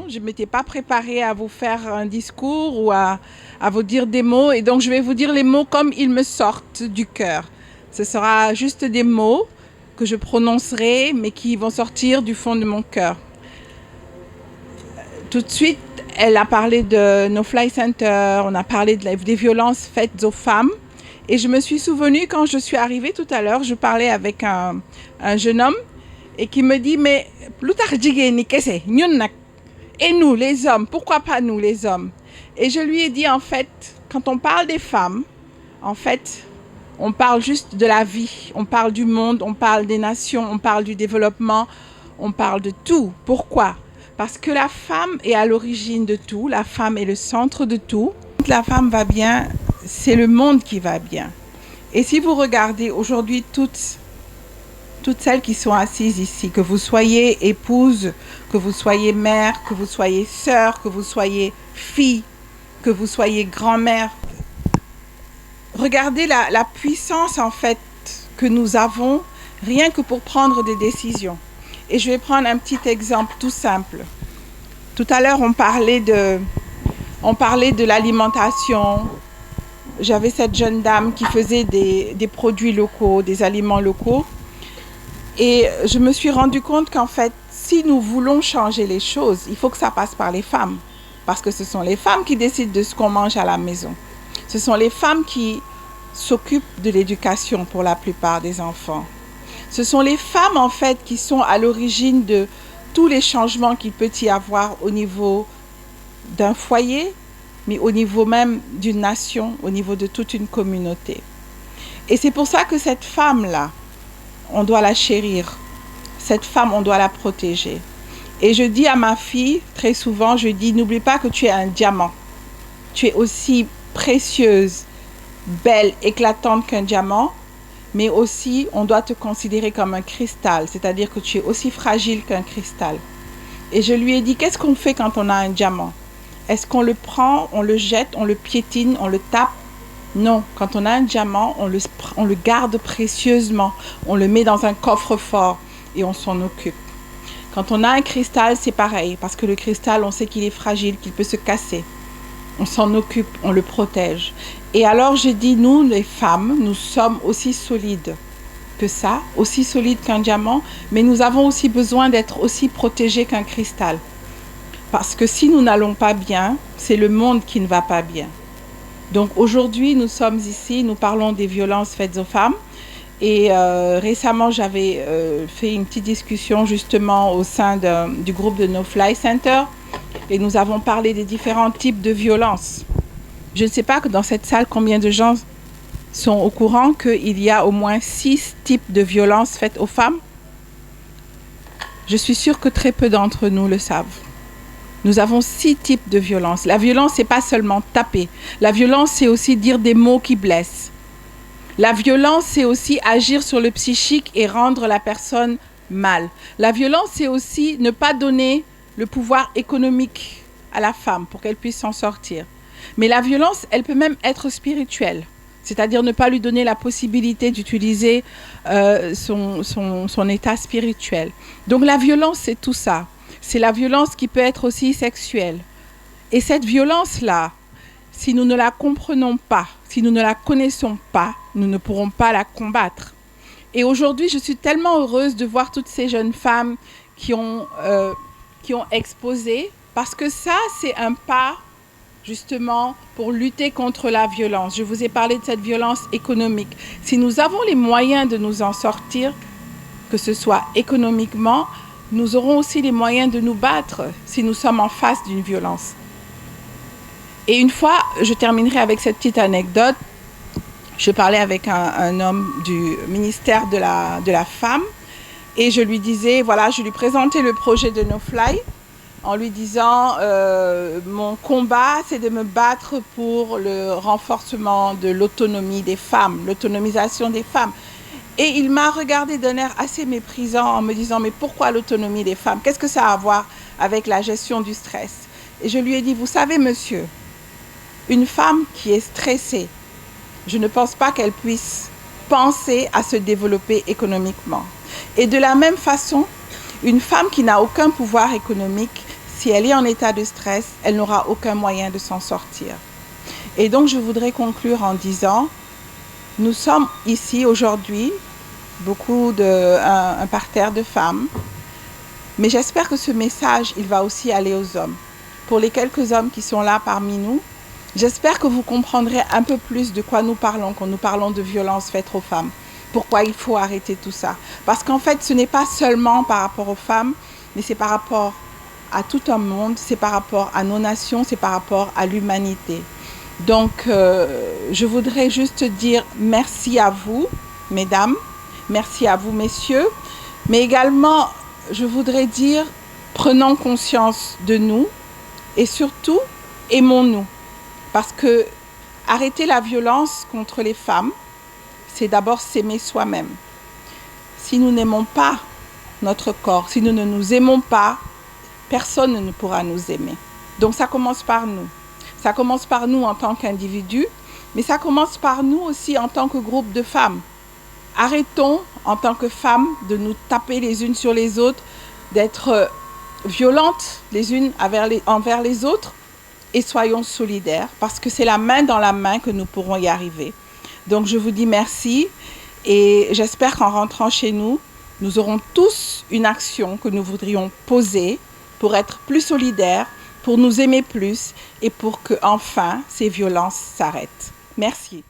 Je ne m'étais pas préparée à vous faire un discours ou à vous dire des mots. Et donc, je vais vous dire les mots comme ils me sortent du cœur. Ce sera juste des mots que je prononcerai, mais qui vont sortir du fond de mon cœur. Tout de suite, elle a parlé de No Fly Center, on a parlé des violences faites aux femmes. Et je me suis souvenue, quand je suis arrivée tout à l'heure, je parlais avec un jeune homme et qui me dit, mais et nous, les hommes, pourquoi pas nous, les hommes? Et je lui ai dit, en fait, quand on parle des femmes, en fait, on parle juste de la vie, on parle du monde, on parle des nations, on parle du développement, on parle de tout. Pourquoi? Parce que la femme est à l'origine de tout, la femme est le centre de tout. Quand la femme va bien, c'est le monde qui va bien. Et si vous regardez aujourd'hui toutes celles qui sont assises ici, que vous soyez épouse, que vous soyez mère, que vous soyez sœur, que vous soyez fille, que vous soyez grand-mère, regardez la puissance en fait que nous avons rien que pour prendre des décisions. Et je vais prendre un petit exemple tout simple. Tout à l'heure, on parlait de l'alimentation. J'avais cette jeune dame qui faisait des produits locaux, des aliments locaux. Et je me suis rendu compte qu'en fait, si nous voulons changer les choses, il faut que ça passe par les femmes. Parce que ce sont les femmes qui décident de ce qu'on mange à la maison. Ce sont les femmes qui s'occupent de l'éducation pour la plupart des enfants. Ce sont les femmes, en fait, qui sont à l'origine de tous les changements qu'il peut y avoir au niveau d'un foyer, mais au niveau même d'une nation, au niveau de toute une communauté. Et c'est pour ça que cette femme-là, on doit la chérir. Cette femme, on doit la protéger. Et je dis à ma fille, très souvent, je dis, n'oublie pas que tu es un diamant. Tu es aussi précieuse, belle, éclatante qu'un diamant, mais aussi on doit te considérer comme un cristal, c'est-à-dire que tu es aussi fragile qu'un cristal. Et je lui ai dit, qu'est-ce qu'on fait quand on a un diamant? Est-ce qu'on le prend, on le jette, on le piétine, on le tape? Non, quand on a un diamant, on le garde précieusement, on le met dans un coffre-fort et on s'en occupe. Quand on a un cristal, c'est pareil, parce que le cristal, on sait qu'il est fragile, qu'il peut se casser. On s'en occupe, on le protège. Et alors j'ai dit, nous les femmes, nous sommes aussi solides que ça, aussi solides qu'un diamant, mais nous avons aussi besoin d'être aussi protégées qu'un cristal. Parce que si nous n'allons pas bien, c'est le monde qui ne va pas bien. Donc aujourd'hui, nous sommes ici, nous parlons des violences faites aux femmes. Et récemment, j'avais fait une petite discussion justement au sein du groupe de No Fly Center. Et nous avons parlé des différents types de violences. Je ne sais pas que dans cette salle, combien de gens sont au courant qu'il y a au moins 6 types de violences faites aux femmes. Je suis sûre que très peu d'entre nous le savent. Nous avons 6 types de violences. La violence, ce n'est pas seulement taper. La violence, c'est aussi dire des mots qui blessent. La violence, c'est aussi agir sur le psychique et rendre la personne mal. La violence, c'est aussi ne pas donner le pouvoir économique à la femme pour qu'elle puisse s'en sortir. Mais la violence, elle peut même être spirituelle. C'est-à-dire ne pas lui donner la possibilité d'utiliser son état spirituel. Donc la violence, c'est tout ça. C'est la violence qui peut être aussi sexuelle. Et cette violence-là, si nous ne la comprenons pas, si nous ne la connaissons pas, nous ne pourrons pas la combattre. Et aujourd'hui, je suis tellement heureuse de voir toutes ces jeunes femmes qui ont exposé, parce que ça, c'est un pas, justement, pour lutter contre la violence. Je vous ai parlé de cette violence économique. Si nous avons les moyens de nous en sortir, que ce soit économiquement, nous aurons aussi les moyens de nous battre si nous sommes en face d'une violence. Et une fois, je terminerai avec cette petite anecdote. Je parlais avec un homme du ministère de la Femme et je lui disais, voilà, je lui présentais le projet de No Fly en lui disant, mon combat, c'est de me battre pour le renforcement de l'autonomie des femmes, l'autonomisation des femmes. Et il m'a regardé d'un air assez méprisant en me disant, mais pourquoi l'autonomie des femmes? Qu'est-ce que ça a à voir avec la gestion du stress? Et je lui ai dit, vous savez, monsieur, une femme qui est stressée, je ne pense pas qu'elle puisse penser à se développer économiquement. Et de la même façon, une femme qui n'a aucun pouvoir économique, si elle est en état de stress, elle n'aura aucun moyen de s'en sortir. Et donc je voudrais conclure en disant, nous sommes ici aujourd'hui, un parterre de femmes, mais j'espère que ce message, il va aussi aller aux hommes. Pour les quelques hommes qui sont là parmi nous, j'espère que vous comprendrez un peu plus de quoi nous parlons quand nous parlons de violences faites aux femmes. Pourquoi il faut arrêter tout ça. Parce qu'en fait, ce n'est pas seulement par rapport aux femmes, mais c'est par rapport à tout un monde, c'est par rapport à nos nations, c'est par rapport à l'humanité. Donc, je voudrais juste dire merci à vous, mesdames, merci à vous, messieurs, mais également, je voudrais dire, prenons conscience de nous et surtout, aimons-nous. Parce que arrêter la violence contre les femmes, c'est d'abord s'aimer soi-même. Si nous n'aimons pas notre corps, si nous ne nous aimons pas, personne ne pourra nous aimer. Donc ça commence par nous. Ça commence par nous en tant qu'individus, mais ça commence par nous aussi en tant que groupe de femmes. Arrêtons en tant que femmes de nous taper les unes sur les autres, d'être violentes les unes envers les autres, et soyons solidaires parce que c'est la main dans la main que nous pourrons y arriver. Donc je vous dis merci et j'espère qu'en rentrant chez nous, nous aurons tous une action que nous voudrions poser pour être plus solidaires, pour nous aimer plus et pour que enfin ces violences s'arrêtent. Merci.